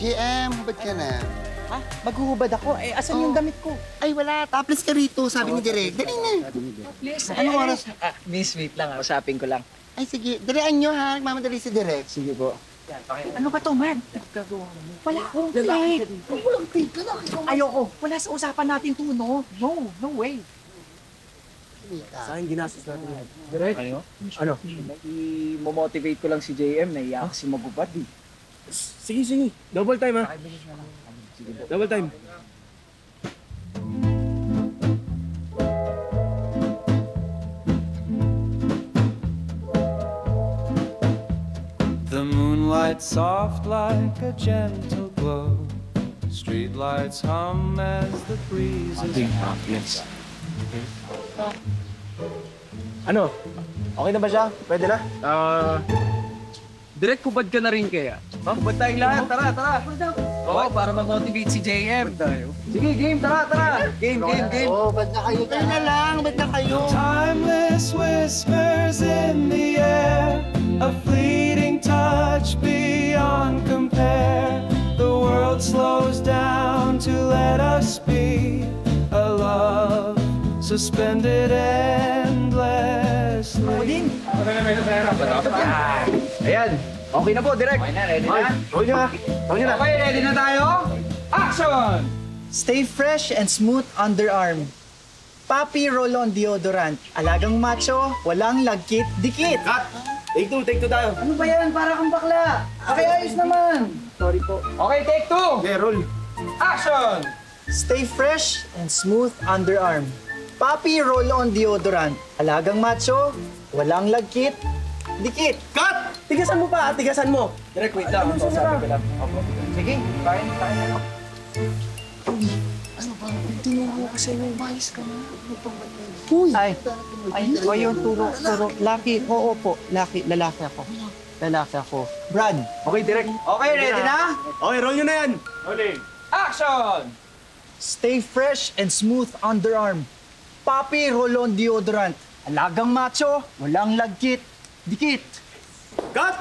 GM, hubad ka na. Ha? Maghuhubad ako? Eh, asan yung damit ko? Ay, wala. Topless ka rito, sabi ni Direk. Dali na. Please. Anong oras? Miss, wait lang. Usapin ko lang. Ay, sige. Dalian nyo, ha? Nagmamadali si Direk. Sige po. Ano ba to, man? Wala akong plate. Walang plate. Ayoko. Wala sa usapan natin to, no? No way. Sa akin, ginastos natin yan. Direk? Ano? I-motivate ko lang si JM. Naiyak si magubad, eh. Sige. Double time, ha? Double time. The moonlight soft like a gentle glow. Streetlights hum as the breezes. Ano? Okay na ba siya? Pwede na? Direk, hubad ka na rin kaya? Hubad tayong lahat. Tara. Oo, para mag-motivate si JM. Sige, game. Tara. Game. Oh, ba't na kayo? Kayo na lang. Ba't na kayo? Timeless whispers in the air, a fleeting touch beyond compare. The world slows down to let us be, a love suspended endlessly. Ayan. Okay na po, Direk. Okay na, ready na? Okay, ready na tayo? Action! Stay fresh and smooth underarm. Papi Roll-On deodorant. Alagang macho, walang lagkit, dikit. Cut! Take two tayo. Ano ba yan? Para kang bakla. Okay, ayos naman. Sorry po. Okay, take two. Okay, roll. Action! Stay fresh and smooth underarm. Papi Roll-On deodorant. Alagang macho, walang lagkit, dikit. Cut! Tigasan mo pa, tigasan mo. Direk, wait lang. Sabi ko lang. Sige, kain na. Tinuro ko sa'yo. Umayos ka na. Ay, o yung turo. Laki, oo po. Lalaki ako. Brad. Okay, Direk. Okay, ready na? Okay, roll nyo na yan. Action! Stay fresh and smooth underarm. Papi Roll-On deodorant. Alagang macho, walang lagkit, dikit. Cut!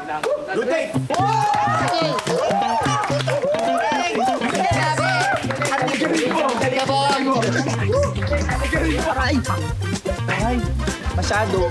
Good take! Ay, masyado.